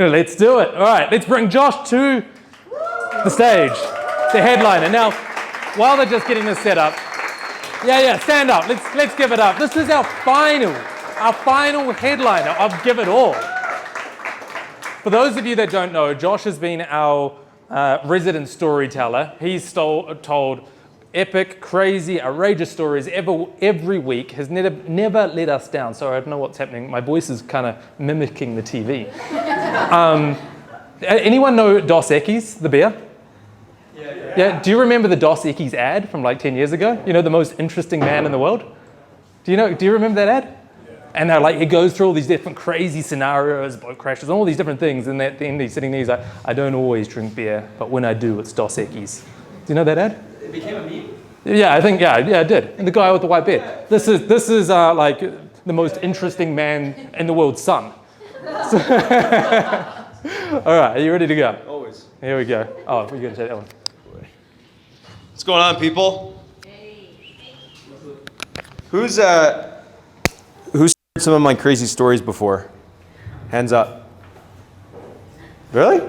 Let's do it. All right, let's bring Josh to the stage, the headliner. Now, while they're just getting this set up, stand up. Let's give it up. This is our final headliner of Give It All. For those of you that don't know, Josh has been our resident storyteller. He's told epic, crazy, outrageous stories every week, has never let us down. Sorry, I don't know what's happening. My voice is kind of mimicking the TV. Anyone know Dos Equis, the beer? Yeah. Do you remember the Dos Equis ad from like 10 years ago? You know, the most interesting man in the world? Do you remember that ad? Yeah. And they're like, it goes through all these different crazy scenarios, boat crashes, all these different things. And at the end, he's sitting there, he's like, I don't always drink beer, but when I do, it's Dos Equis. Do you know that ad? It became a meme? Yeah, I think, yeah, it did. And the guy with the white beard. This is like the most interesting man in the world's son. So all right, are you ready to go? Always. Here we go. Oh, we're going to take that one. What's going on, people? Who's heard some of my crazy stories before? Hands up. Really?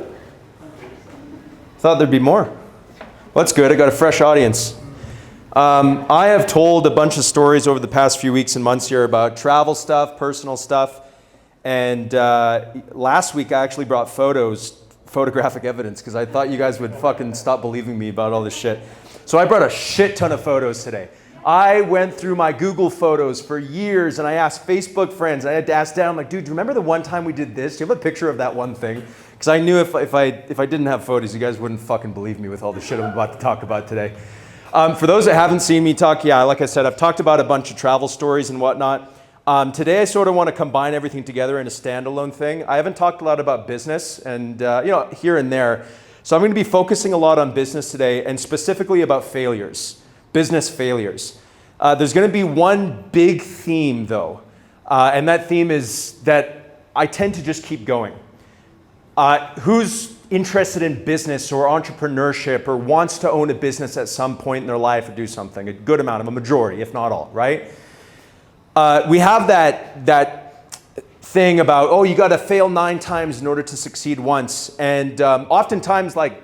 Thought there'd be more. Well, that's good. I got a fresh audience. I have told a bunch of stories over the past few weeks and months here about travel stuff, personal stuff, and last week I actually brought photographic evidence, because I thought you guys would fucking stop believing me about all this shit. So I brought a shit ton of photos today. I went through my Google Photos for years, and I asked Facebook friends. I had to ask Dan, I'm like, dude, do you remember the one time we did this? Do you have a picture of that one thing? Because I knew if I didn't have photos, you guys wouldn't fucking believe me with all the shit I'm about to talk about today. For those that haven't seen me talk, like I said, I've talked about a bunch of travel stories and whatnot. Today I sort of want to combine everything together in a standalone thing. I haven't talked a lot about business and here and there. So I'm going to be focusing a lot on business today, and specifically about failures, business failures. There's going to be one big theme though, and that theme is that I tend to just keep going. Who's interested in business or entrepreneurship or wants to own a business at some point in their life or do something? A good amount of, a majority, if not all, right? We have that thing about, oh, you got to fail 9 times in order to succeed once. And oftentimes, like,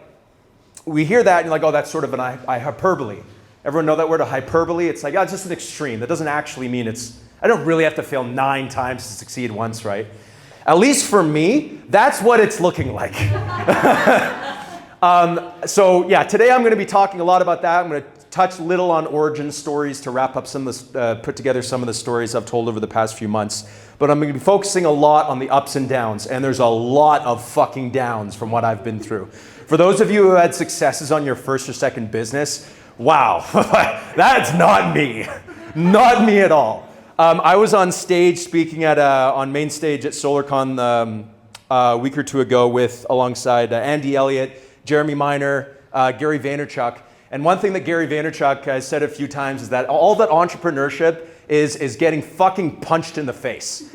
we hear that and you're like, oh, that's sort of a hyperbole. Everyone know that word, a hyperbole? It's like, oh, it's just an extreme. That doesn't actually mean I don't really have to fail 9 times to succeed once, right? At least for me, that's what it's looking like. So yeah, today I'm going to be talking a lot about that. I'm going to touch little on origin stories to wrap up put together some of the stories I've told over the past few months. But I'm going to be focusing a lot on the ups and downs, and there's a lot of fucking downs from what I've been through. For those of you who had successes on your first or second business, wow, that's not me. Not me at all. I was on stage speaking on main stage at SolarCon a week or two ago alongside Andy Elliott, Jeremy Miner, Gary Vaynerchuk. And one thing that Gary Vaynerchuk has said a few times is that all that entrepreneurship is getting fucking punched in the face.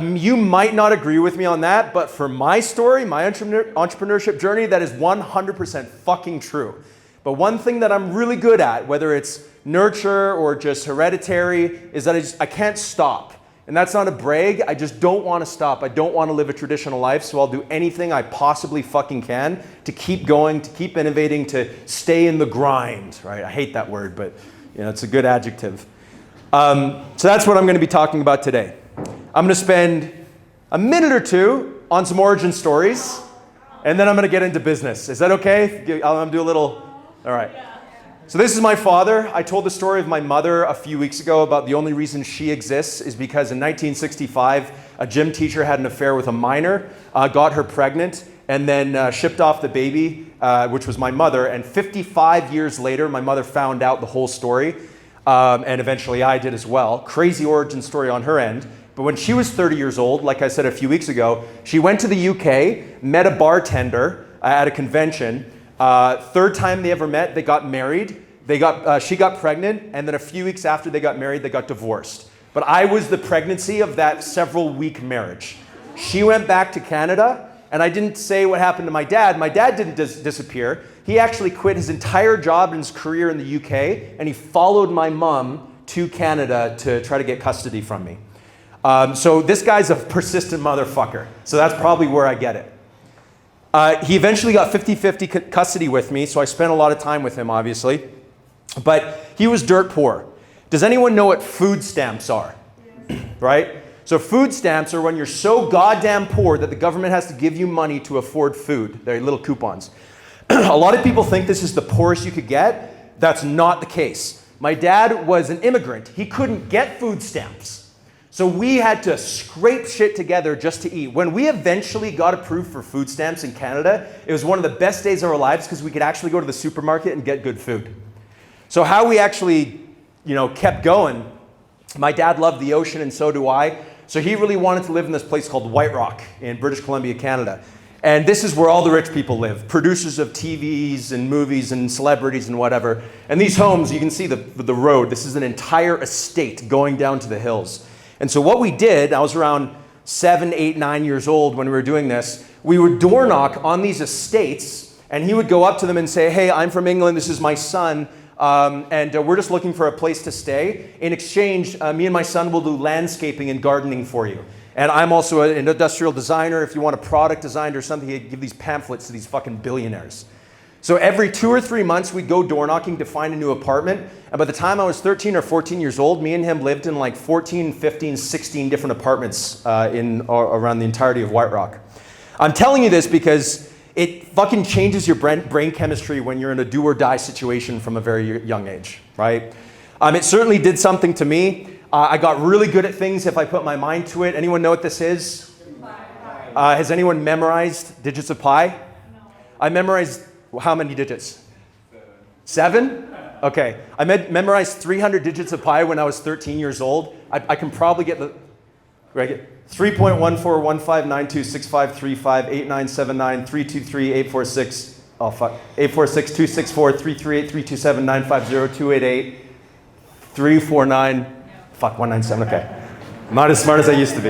You might not agree with me on that, but for my story, my entrepreneurship journey, that is 100% fucking true. But one thing that I'm really good at, whether it's nurture or just hereditary, is that I can't stop. And that's not a brag, I just don't want to stop. I don't want to live a traditional life, so I'll do anything I possibly fucking can to keep going, to keep innovating, to stay in the grind, right? I hate that word, but it's a good adjective. So that's what I'm going to be talking about today. I'm going to spend a minute or two on some origin stories, and then I'm going to get into business. Is that okay? I'm going to do a little, all right. So this is my father. I told the story of my mother a few weeks ago about the only reason she exists is because in 1965, a gym teacher had an affair with a minor, got her pregnant, and then shipped off the baby, which was my mother. And 55 years later, my mother found out the whole story, and eventually I did as well. Crazy origin story on her end. But when she was 30 years old, like I said a few weeks ago, she went to the UK, met a bartender at a convention. Third time they ever met, they got married. She got pregnant, and then a few weeks after they got married, they got divorced. But I was the pregnancy of that several-week marriage. She went back to Canada, and I didn't say what happened to my dad. My dad didn't disappear. He actually quit his entire job and his career in the UK, and he followed my mom to Canada to try to get custody from me. So this guy's a persistent motherfucker. So that's probably where I get it. He eventually got 50-50 custody with me, so I spent a lot of time with him, obviously. But he was dirt poor. Does anyone know what food stamps are? Right? So food stamps are when you're so goddamn poor that the government has to give you money to afford food. They're little coupons. A lot of people think this is the poorest you could get. That's not the case. My dad was an immigrant. He couldn't get food stamps. So we had to scrape shit together just to eat. When we eventually got approved for food stamps in Canada, it was one of the best days of our lives because we could actually go to the supermarket and get good food. So how we actually, kept going, my dad loved the ocean and so do I. So he really wanted to live in this place called White Rock in British Columbia, Canada. And this is where all the rich people live, producers of TVs and movies and celebrities and whatever. And these homes, you can see the road. This is an entire estate going down to the hills. And so what we did, I was around 7, 8, 9 years old when we were doing this, we would door knock on these estates and he would go up to them and say, hey, I'm from England, this is my son. And we're just looking for a place to stay. In exchange, me and my son will do landscaping and gardening for you. And I'm also an industrial designer. If you want a product designed or something, you give these pamphlets to these fucking billionaires. So every 2 or 3 months, we'd go door knocking to find a new apartment. And by the time I was 13 or 14 years old, me and him lived in like 14, 15, 16 different apartments around the entirety of White Rock. I'm telling you this because it fucking changes your brain chemistry when you're in a do or die situation from a very young age, right? It certainly did something to me. I got really good at things if I put my mind to it. Anyone know what this is? Has anyone memorized digits of pi? No. I memorized how many digits? 7? Okay. I memorized 300 digits of pi when I was 13 years old. I can probably get the... 3.14159265358979323846. Oh fuck. 846-264-338-327-950-288-349. Fuck, 197. Okay. I'm not as smart as I used to be.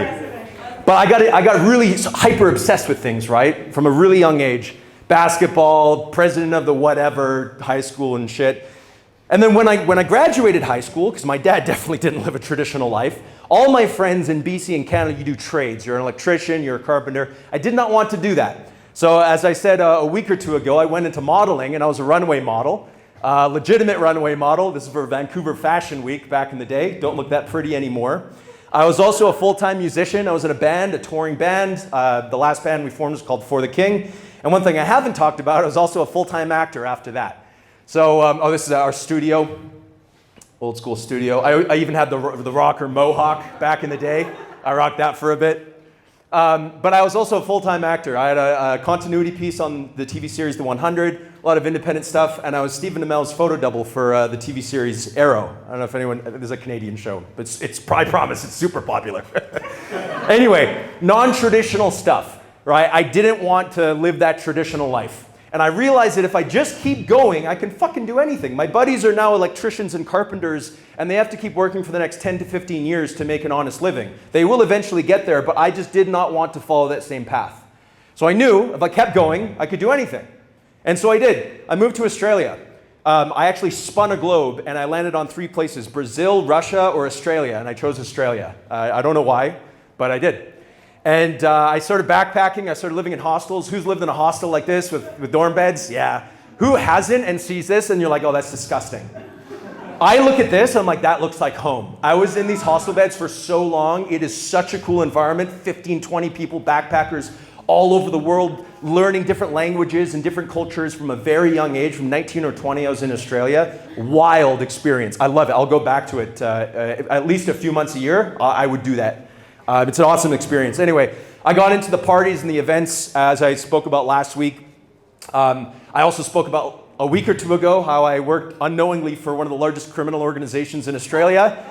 But I got really hyper obsessed with things, right? From a really young age. Basketball, president of the whatever, high school and shit. And then when I graduated high school, because my dad definitely didn't live a traditional life, all my friends in BC and Canada, you do trades. You're an electrician, you're a carpenter. I did not want to do that. So as I said a week or two ago, I went into modeling and I was a runway model, legitimate runway model. This is for Vancouver Fashion Week back in the day. Don't look that pretty anymore. I was also a full-time musician. I was in a band, a touring band. The last band we formed was called For the King. And one thing I haven't talked about, I was also a full-time actor after that. So, this is our studio, old school studio. I even had the rocker mohawk back in the day. I rocked that for a bit. But I was also a full-time actor. I had a continuity piece on the TV series The 100, a lot of independent stuff, and I was Stephen Amell's photo double for the TV series Arrow. I don't know if anyone, there's a Canadian show, but I promise, it's super popular. Anyway, non-traditional stuff, right? I didn't want to live that traditional life. And I realized that if I just keep going, I can fucking do anything. My buddies are now electricians and carpenters, and they have to keep working for the next 10 to 15 years to make an honest living. They will eventually get there, but I just did not want to follow that same path. So I knew if I kept going, I could do anything. And so I did. I moved to Australia. I actually spun a globe, and I landed on 3 places, Brazil, Russia, or Australia, and I chose Australia. I don't know why, but I did. And I started backpacking. I started living in hostels. Who's lived in a hostel like this with dorm beds? Yeah. Who hasn't and sees this and you're like, oh, that's disgusting. I look at this, I'm like, that looks like home. I was in these hostel beds for so long. It is such a cool environment. 15, 20 people, backpackers all over the world, learning different languages and different cultures from a very young age. From 19 or 20, I was in Australia. Wild experience. I love it. I'll go back to it at least a few months a year. I would do that. It's an awesome experience. Anyway, I got into the parties and the events as I spoke about last week. I also spoke about a week or two ago how I worked unknowingly for one of the largest criminal organizations in Australia.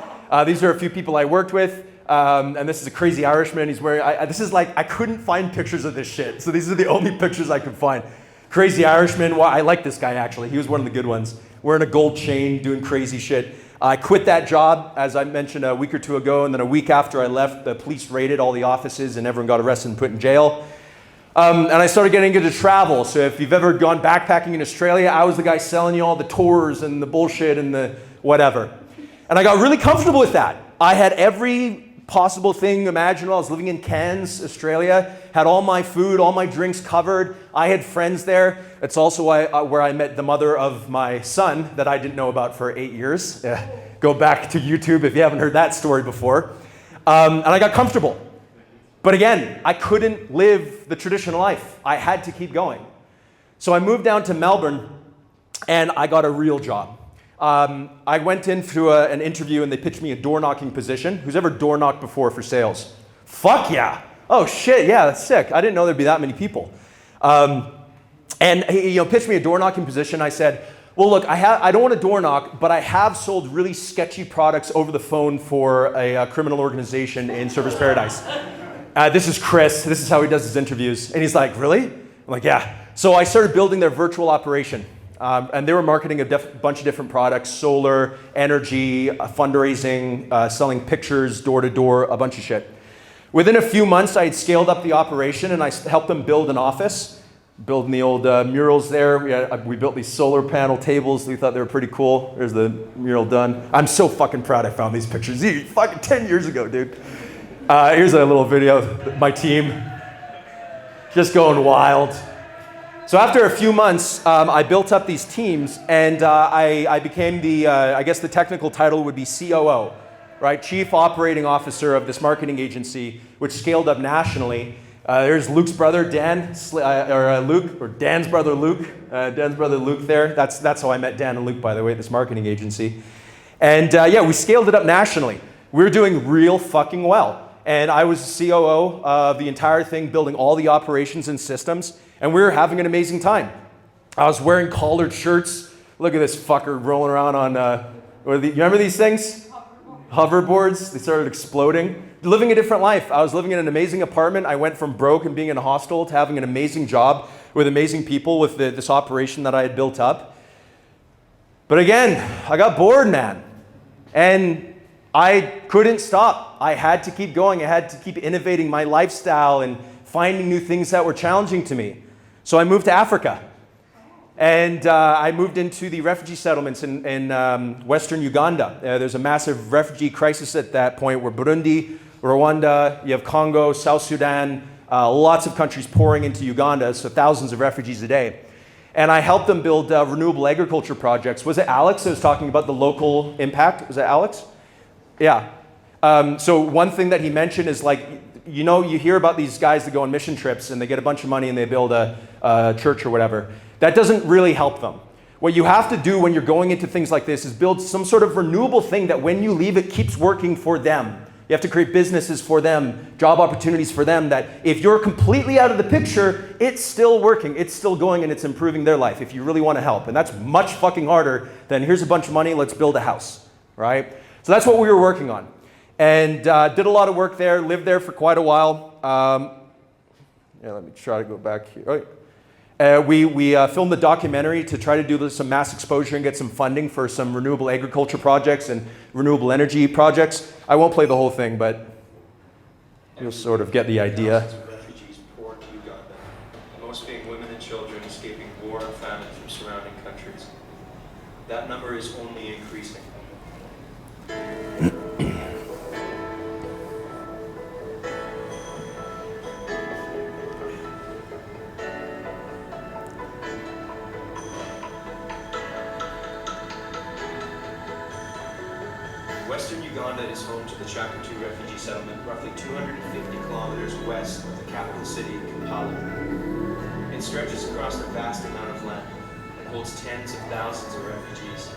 These are a few people I worked with. And this is a crazy Irishman. He's wearing, I couldn't find pictures of this shit. So these are the only pictures I could find. Crazy Irishman. Well, I like this guy actually. He was one of the good ones. Wearing a gold chain, doing crazy shit. I quit that job, as I mentioned a week or two ago, and then a week after I left, the police raided all the offices and everyone got arrested and put in jail. And I started getting into travel. So if you've ever gone backpacking in Australia, I was the guy selling you all the tours and the bullshit and the whatever. And I got really comfortable with that. I had every possible thing imaginable. I was living in Cairns, Australia, had all my food, all my drinks covered. I had friends there. It's also where I met the mother of my son that I didn't know about for 8 years. Go back to YouTube if you haven't heard that story before. And I got comfortable. But again, I couldn't live the traditional life. I had to keep going. So I moved down to Melbourne and I got a real job. I went in through an interview and they pitched me a door knocking position. Who's ever door knocked before for sales? Fuck yeah. Oh shit, yeah, that's sick. I didn't know there'd be that many people. And he pitched me a door knocking position. I said, well, look, I don't want to door knock, but I have sold really sketchy products over the phone for a criminal organization in Surfers Paradise. This is Chris. This is how he does his interviews. And he's like, really? I'm like, yeah. So I started building their virtual operation. And they were marketing a bunch of different products, solar, energy, fundraising, selling pictures, door to door, a bunch of shit. Within a few months, I had scaled up the operation and I helped them build an office, building the old murals there. We built these solar panel tables. We thought they were pretty cool. There's the mural done. I'm so fucking proud I found these pictures. Fucking 10 years ago, dude. Here's a little video of my team just going wild. So after a few months, I built up these teams and I became I guess the technical title would be COO, right? Chief Operating Officer of this marketing agency, which scaled up nationally. There's Luke's brother, Dan's brother, Luke. Dan's brother, Luke there. That's how I met Dan and Luke, by the way, at this marketing agency. And yeah, we scaled it up nationally. We were doing real fucking well. And I was COO of the entire thing, building all the operations and systems. And we were having an amazing time. I was wearing collared shirts. Look at this fucker rolling around on, you remember these things? Hoverboards. They started exploding. Living a different life. I was living in an amazing apartment. I went from broke and being in a hostel to having an amazing job with amazing people with this operation that I had built up. But again, I got bored, man. And I couldn't stop. I had to keep going. I had to keep innovating my lifestyle and finding new things that were challenging to me. So I moved to Africa. And I moved into the refugee settlements in Western Uganda. There's a massive refugee crisis at that point where Burundi, Rwanda, you have Congo, South Sudan, lots of countries pouring into Uganda, so thousands of refugees a day. And I helped them build renewable agriculture projects. Was it Alex that was talking about the local impact? Was it Alex? Yeah. So one thing that he mentioned is like, you hear about these guys that go on mission trips and they get a bunch of money and they build a church or whatever. That doesn't really help them. What you have to do when you're going into things like this is build some sort of renewable thing that when you leave, it keeps working for them. You have to create businesses for them, job opportunities for them, that if you're completely out of the picture, it's still working, it's still going, and it's improving their life if you really want to help. And that's much fucking harder than here's a bunch of money, let's build a house, right? So that's what we were working on. And did a lot of work there, lived there for quite a while. Let me try to go back here. We filmed a documentary to try to do some mass exposure and get some funding for some renewable agriculture projects and renewable energy projects. I won't play the whole thing, but you'll sort of get the idea. Thousands of refugees poured to Uganda, most being women and children escaping war and famine from surrounding countries. That number is only increasing. Western Uganda is home to the Chakatu refugee settlement, roughly 250 kilometers west of the capital city, Kampala. It stretches across a vast amount of land and holds tens of thousands of refugees.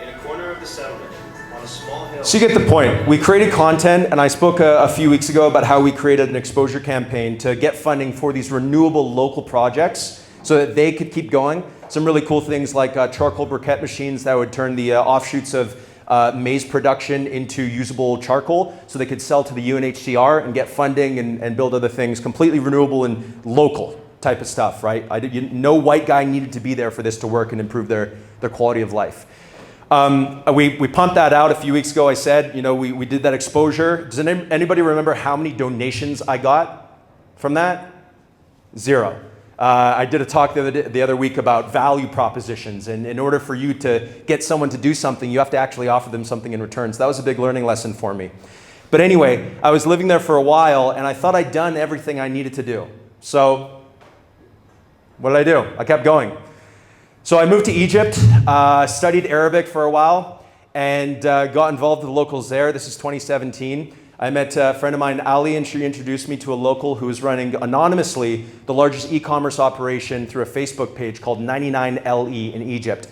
In a corner of the settlement, on a small hill... So you get the point. We created content, and I spoke a few weeks ago about how we created an exposure campaign to get funding for these renewable local projects so that they could keep going. Some really cool things like charcoal briquette machines that would turn the offshoots of maize production into usable charcoal so they could sell to the UNHCR and get funding and build other things, completely renewable and local type of stuff, right? No white guy needed to be there for this to work and improve their quality of life. We pumped that out a few weeks ago. I said, we did that exposure. Does anybody remember how many donations I got from that? 0. I did a talk the other week about value propositions, and in order for you to get someone to do something, you have to actually offer them something in return. So that was a big learning lesson for me. But anyway, I was living there for a while, and I thought I'd done everything I needed to do. So what did I do? I kept going. So I moved to Egypt, studied Arabic for a while, and got involved with the locals there. This is 2017. I met a friend of mine, Ali, and she introduced me to a local who was running anonymously the largest e-commerce operation through a Facebook page called 99LE in Egypt.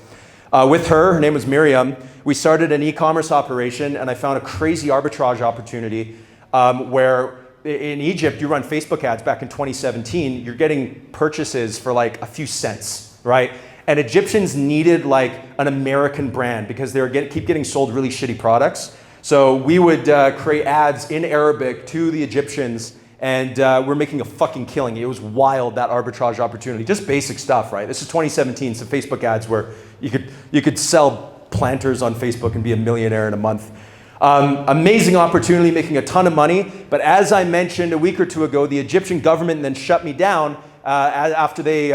With her name was Miriam, we started an e-commerce operation, and I found a crazy arbitrage opportunity where in Egypt, you run Facebook ads back in 2017, you're getting purchases for like a few cents, right? And Egyptians needed like an American brand because they were keep getting sold really shitty products. So we would create ads in Arabic to the Egyptians, and we're making a fucking killing. It was wild, that arbitrage opportunity. Just basic stuff, right? This is 2017, so Facebook ads where you could sell planters on Facebook and be a millionaire in a month. Amazing opportunity, making a ton of money. But as I mentioned a week or two ago, the Egyptian government then shut me down after they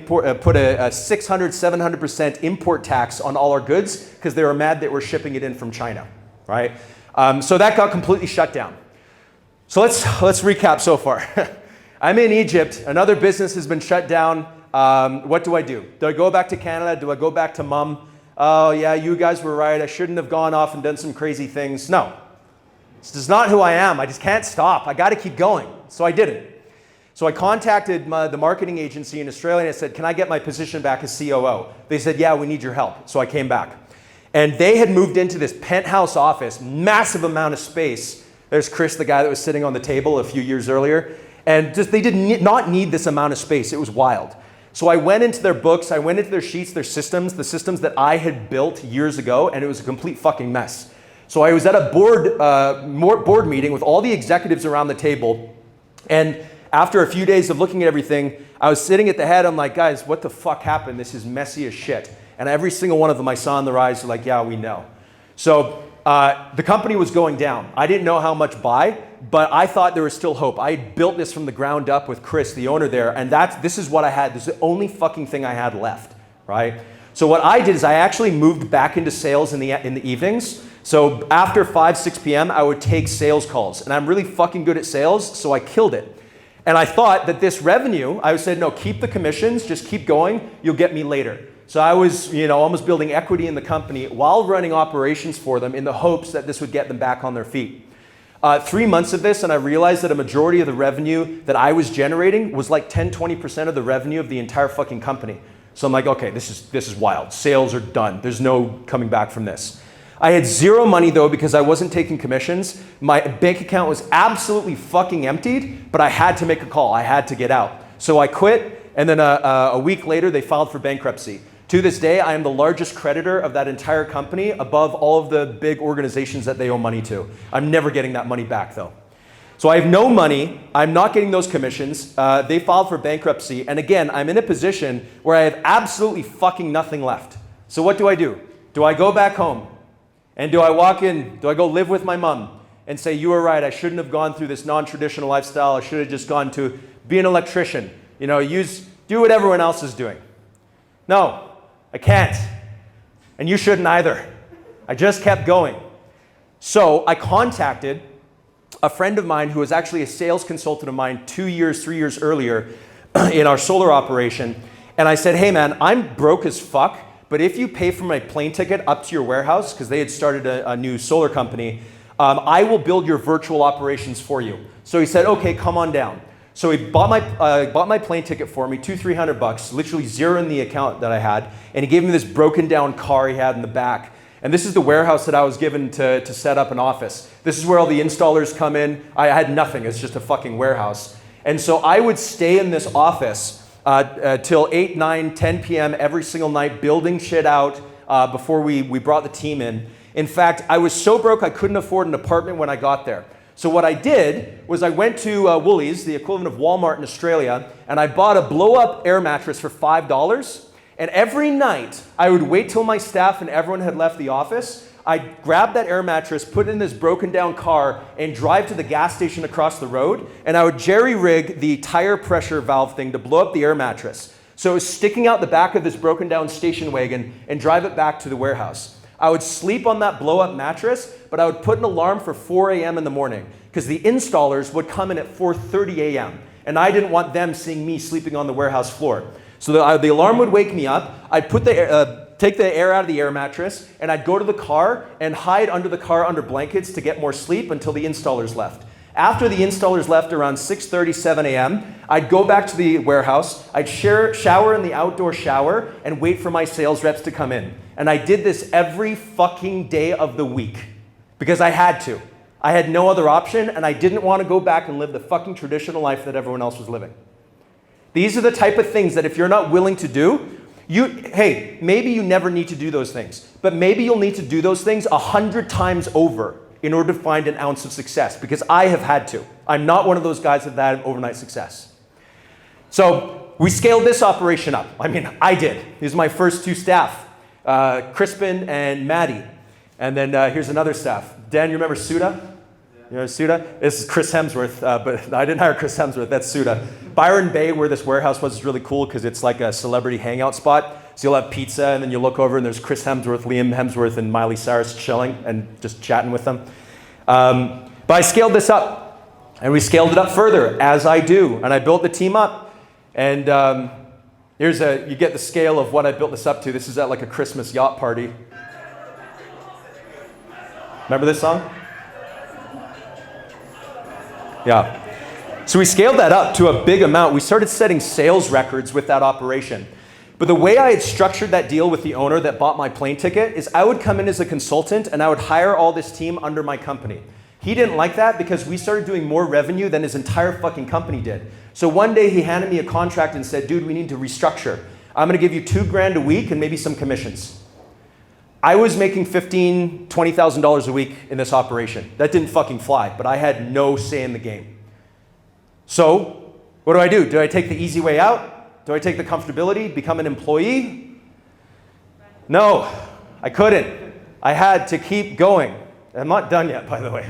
put a 600, 700% import tax on all our goods because they were mad that we're shipping it in from China, right? So that got completely shut down. So let's recap so far. I'm in Egypt. Another business has been shut down. What do I do? Do I go back to Canada? Do I go back to mom? Oh yeah, you guys were right. I shouldn't have gone off and done some crazy things. No, this is not who I am. I just can't stop. I got to keep going. So I didn't. So I contacted the marketing agency in Australia and I said, can I get my position back as COO? They said, yeah, we need your help. So I came back. And they had moved into this penthouse office, massive amount of space. There's Chris, the guy that was sitting on the table a few years earlier. And just they did not need this amount of space. It was wild. So I went into their books, I went into their sheets, their systems, the systems that I had built years ago, and it was a complete fucking mess. So I was at a board meeting with all the executives around the table, and after a few days of looking at everything, I was sitting at the head, I'm like, guys, what the fuck happened? This is messy as shit. And every single one of them I saw in their eyes were like, yeah, we know. So the company was going down. I didn't know how much by, but I thought there was still hope. I had built this from the ground up with Chris, the owner there, and this is what I had. This is the only fucking thing I had left, right? So what I did is I actually moved back into sales in the evenings. So after 5, 6 p.m., I would take sales calls, and I'm really fucking good at sales, so I killed it. And I thought that this revenue, I said, no, keep the commissions, just keep going, you'll get me later. So I was, almost building equity in the company while running operations for them in the hopes that this would get them back on their feet. 3 months of this, and I realized that a majority of the revenue that I was generating was like 10, 20% of the revenue of the entire fucking company. So I'm like, okay, this is wild. Sales are done. There's no coming back from this. I had zero money though because I wasn't taking commissions. My bank account was absolutely fucking emptied, but I had to make a call. I had to get out. So I quit, and then a week later, they filed for bankruptcy. To this day, I am the largest creditor of that entire company above all of the big organizations that they owe money to. I'm never getting that money back though. So I have no money, I'm not getting those commissions, they filed for bankruptcy, and again, I'm in a position where I have absolutely fucking nothing left. So what do? Do I go back home? And do I walk in, do I go live with my mom and say, you were right, I shouldn't have gone through this non-traditional lifestyle, I should have just gone to be an electrician, do what everyone else is doing. No. I can't, and you shouldn't either. I just kept going. So I contacted a friend of mine who was actually a sales consultant of mine 2 years, 3 years earlier in our solar operation. And I said, hey man, I'm broke as fuck, but if you pay for my plane ticket up to your warehouse, because they had started a new solar company, I will build your virtual operations for you. So he said, okay, come on down. So he bought my plane ticket for me, $200-300, literally zero in the account that I had, and he gave me this broken down car he had in the back. And this is the warehouse that I was given to set up an office. This is where all the installers come in. I had nothing, it's just a fucking warehouse. And so I would stay in this office till 8, 9, 10 p.m. every single night, building shit out before we brought the team in. In fact, I was so broke I couldn't afford an apartment when I got there. So what I did was I went to Woolies, the equivalent of Walmart in Australia, and I bought a blow-up air mattress for $5. And every night, I would wait till my staff and everyone had left the office. I'd grab that air mattress, put it in this broken down car, and drive to the gas station across the road, and I would jerry-rig the tire pressure valve thing to blow up the air mattress. So it was sticking out the back of this broken down station wagon and drive it back to the warehouse. I would sleep on that blow-up mattress, but I would put an alarm for 4 a.m. in the morning because the installers would come in at 4:30 a.m. and I didn't want them seeing me sleeping on the warehouse floor. So the alarm would wake me up. I'd put take the air out of the air mattress, and I'd go to the car and hide under the car under blankets to get more sleep until the installers left. After the installers left around 6:30, 7 a.m., I'd go back to the warehouse, I'd shower in the outdoor shower, and wait for my sales reps to come in. And I did this every fucking day of the week because I had to. I had no other option, and I didn't want to go back and live the fucking traditional life that everyone else was living. These are the type of things that if you're not willing to do, hey, maybe you never need to do those things, but maybe you'll need to do those things 100 times over in order to find an ounce of success, because I have had to. I'm not one of those guys that had overnight success. So we scaled this operation up. I mean, I did. These are my first two staff, Crispin and Maddie. And then here's another staff. Dan, you remember Suda? You know Suda? This is Chris Hemsworth, but I didn't hire Chris Hemsworth, that's Suda. Byron Bay, where this warehouse was, is really cool because it's like a celebrity hangout spot. So you'll have pizza, and then you look over, and there's Chris Hemsworth, Liam Hemsworth, and Miley Cyrus chilling and just chatting with them. But I scaled this up, and we scaled it up further, as I do, and I built the team up. And you get the scale of what I built this up to. This is at like a Christmas yacht party. Remember this song? Yeah. So we scaled that up to a big amount. We started setting sales records with that operation. But the way I had structured that deal with the owner that bought my plane ticket is I would come in as a consultant and I would hire all this team under my company. He didn't like that because we started doing more revenue than his entire fucking company did. So one day he handed me a contract and said, dude, we need to restructure. I'm gonna give you $2,000 a week and maybe some commissions. I was making $15,000, $20,000 a week in this operation. That didn't fucking fly, but I had no say in the game. So what do? Do I take the easy way out? Do I take the comfortability, become an employee? No, I couldn't. I had to keep going. I'm not done yet, by the way.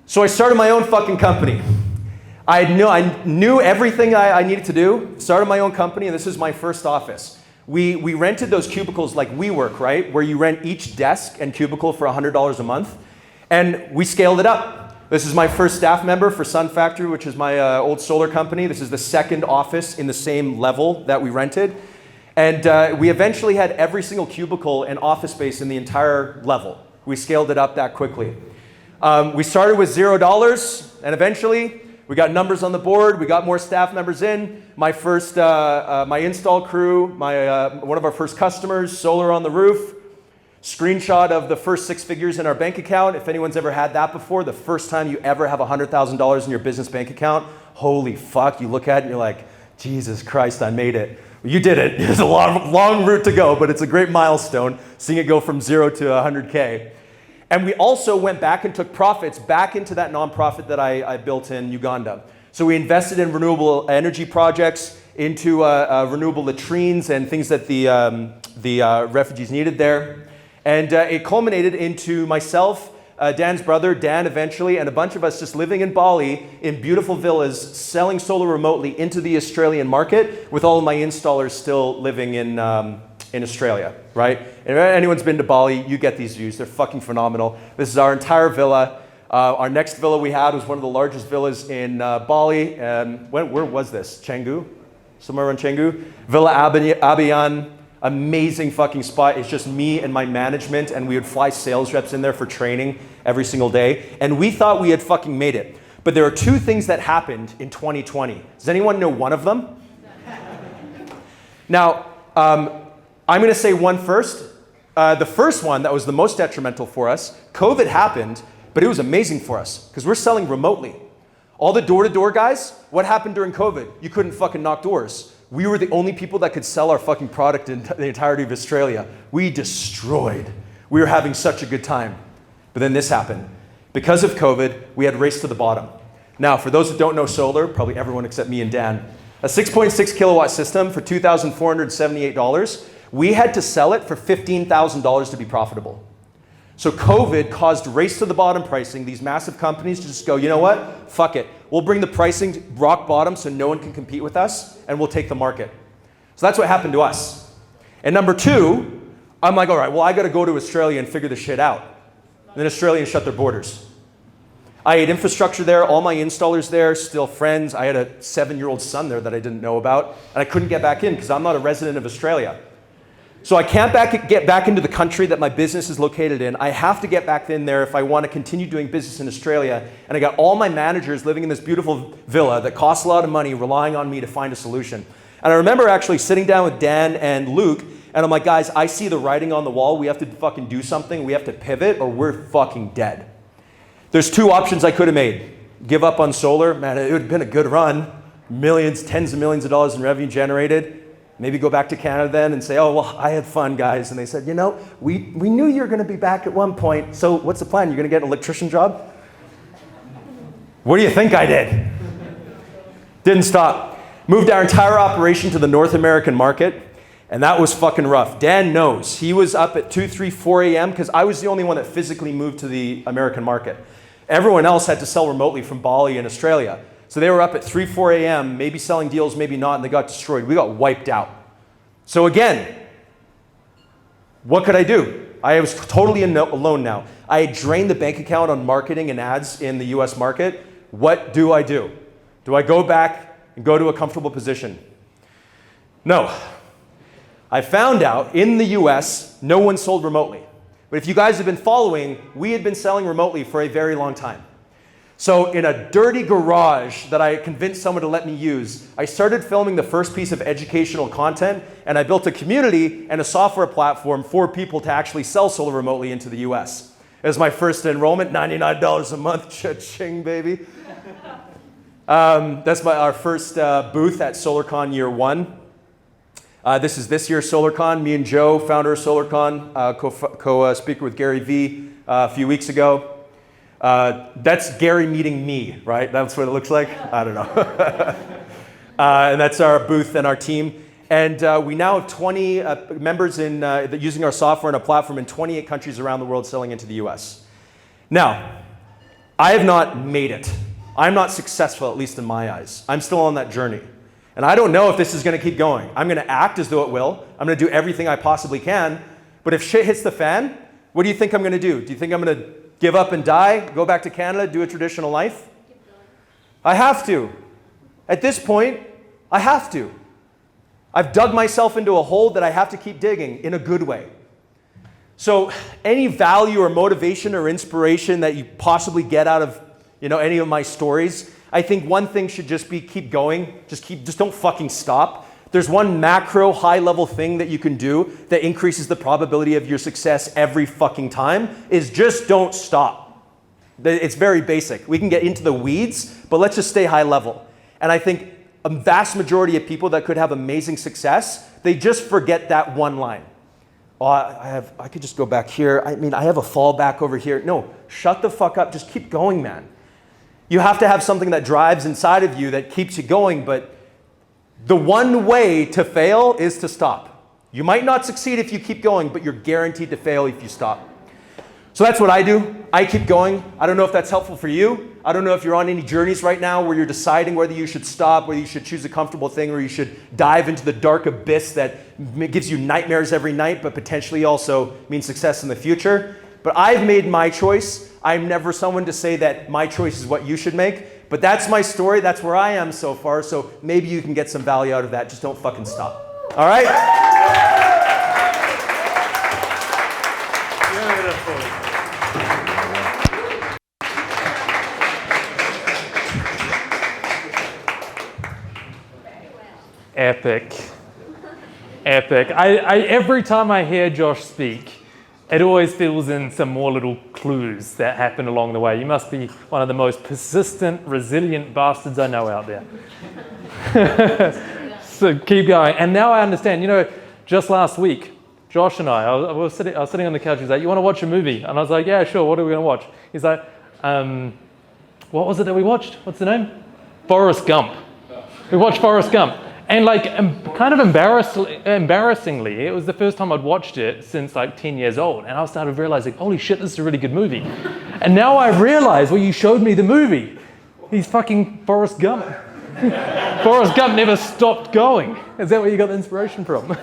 So I started my own fucking company. I knew everything I needed to do, started my own company, and this is my first office. We rented those cubicles like WeWork, right? Where you rent each desk and cubicle for $100 a month. And we scaled it up. This is my first staff member for Sun Factory, which is my old solar company. This is the second office in the same level that we rented. And we eventually had every single cubicle and office space in the entire level. We scaled it up that quickly. We started with $0, and eventually we got numbers on the board. We got more staff members in. My first, my install crew, one of our first customers, solar on the roof. Screenshot of the first 6 figures in our bank account. If anyone's ever had that before, the first time you ever have $100,000 in your business bank account, holy fuck, you look at it and you're like, Jesus Christ, I made it. Well, you did it. There's a long route to go, but it's a great milestone, seeing it go from 0 to 100K. And we also went back and took profits back into that nonprofit that I built in Uganda. So we invested in renewable energy projects, into renewable latrines and things that the refugees needed there. And it culminated into myself, Dan's brother, Dan eventually, and a bunch of us just living in Bali in beautiful villas, selling solar remotely into the Australian market, with all of my installers still living in Australia, right? And if anyone's been to Bali, you get these views. They're fucking phenomenal. This is our entire villa. Our next villa we had was one of the largest villas in Bali. Where was this? Canggu? Somewhere around Canggu? Villa Abiyan. Amazing fucking spot. It's just me and my management, and we would fly sales reps in there for training every single day. And we thought we had fucking made it. But there are 2 things that happened in 2020. Does anyone know one of them? Now, I'm gonna say one first. The first one that was the most detrimental for us, COVID happened, but it was amazing for us because we're selling remotely. All the door-to-door guys, what happened during COVID? You couldn't fucking knock doors. We were the only people that could sell our fucking product in the entirety of Australia. We destroyed. We were having such a good time. But then this happened. Because of COVID, we had raced to the bottom. Now, for those that don't know solar, probably everyone except me and Dan, a 6.6 kilowatt system for $2,478, we had to sell it for $15,000 to be profitable. So COVID caused race to the bottom pricing, these massive companies to just go, you know what, fuck it. We'll bring the pricing rock bottom so no one can compete with us, and we'll take the market. So that's what happened to us. And number 2, I'm like, all right, well, I got to go to Australia and figure this shit out. And then Australians shut their borders. I had infrastructure there, all my installers there, still friends. I had a 7-year-old son there that I didn't know about, and I couldn't get back in because I'm not a resident of Australia. So I can't get back into the country that my business is located in. I have to get back in there if I want to continue doing business in Australia. And I got all my managers living in this beautiful villa that costs a lot of money, relying on me to find a solution. And I remember actually sitting down with Dan and Luke, and I'm like, guys, I see the writing on the wall. We have to fucking do something. We have to pivot or we're fucking dead. There's 2 options I could have made. Give up on solar. Man, it would have been a good run. Millions, tens of millions of dollars in revenue generated. Maybe go back to Canada then and say, oh, well, I had fun, guys. And they said, you know, we knew you were going to be back at one point. So what's the plan? You're going to get an electrician job? What do you think I did? Didn't stop. Moved our entire operation to the North American market. And that was fucking rough. Dan knows. He was up at 2, 3, 4 a.m. because I was the only one that physically moved to the American market. Everyone else had to sell remotely from Bali and Australia. So they were up at 3, 4 a.m., maybe selling deals, maybe not, and they got destroyed. We got wiped out. So again, what could I do? I was totally alone now. I had drained the bank account on marketing and ads in the US market. What do I do? Do I go back and go to a comfortable position? No. I found out in the US, no one sold remotely. But if you guys have been following, we had been selling remotely for a very long time. So in a dirty garage that I convinced someone to let me use, I started filming the first piece of educational content, and I built a community and a software platform for people to actually sell solar remotely into the US. It was my first enrollment, $99 a month, cha-ching, baby. That's our first booth at SolarCon year 1. This is this year's SolarCon. Me and Joe, founder of SolarCon, co-speaker with Gary Vee a few weeks ago. That's Gary meeting me, right? That's what it looks like? I don't know. And that's our booth and our team. And we now have 20 members in using our software and a platform in 28 countries around the world selling into the US. Now, I have not made it. I'm not successful, at least in my eyes. I'm still on that journey. And I don't know if this is going to keep going. I'm going to act as though it will. I'm going to do everything I possibly can. But if shit hits the fan, what do you think I'm going to do? Do you think I'm going to give up and die, go back to Canada, do a traditional life? I have to. At this point, I have to. I've dug myself into a hole that I have to keep digging in a good way. So any value or motivation or inspiration that you possibly get out of, any of my stories, I think one thing should just be keep going. Just don't fucking stop. There's one macro high-level thing that you can do that increases the probability of your success every fucking time is just don't stop. It's very basic. We can get into the weeds, but let's just stay high level. And I think a vast majority of people that could have amazing success, they just forget that one line. Oh, I could just go back here. I have a fallback over here. No, shut the fuck up. Just keep going, man. You have to have something that drives inside of you that keeps you going, but the one way to fail is to stop. You might not succeed if you keep going, but you're guaranteed to fail if you stop. So that's what I do. I keep going. I don't know if that's helpful for you. I don't know if you're on any journeys right now where you're deciding whether you should stop, whether you should choose a comfortable thing, or you should dive into the dark abyss that gives you nightmares every night, but potentially also means success in the future. But I've made my choice. I'm never someone to say that my choice is what you should make. But that's my story. That's where I am so far. So maybe you can get some value out of that. Just don't fucking stop. All right? Epic. Epic. Every time I hear Josh speak, it always fills in some more little clues that happen along the way. You must be one of the most persistent, resilient bastards I know out there. So keep going. And now I understand. Just last week, Josh and I was sitting on the couch. He's like, "You want to watch a movie?" And I was like, "Yeah, sure. What are we going to watch?" He's like, "What was it that we watched? What's the name? Forrest Gump." We watched Forrest Gump. And kind of embarrassingly, it was the first time I'd watched it since 10 years old. And I started realizing, holy shit, this is a really good movie. And now I realize, well, you showed me the movie. He's fucking Forrest Gump. Forrest Gump never stopped going. Is that where you got the inspiration from?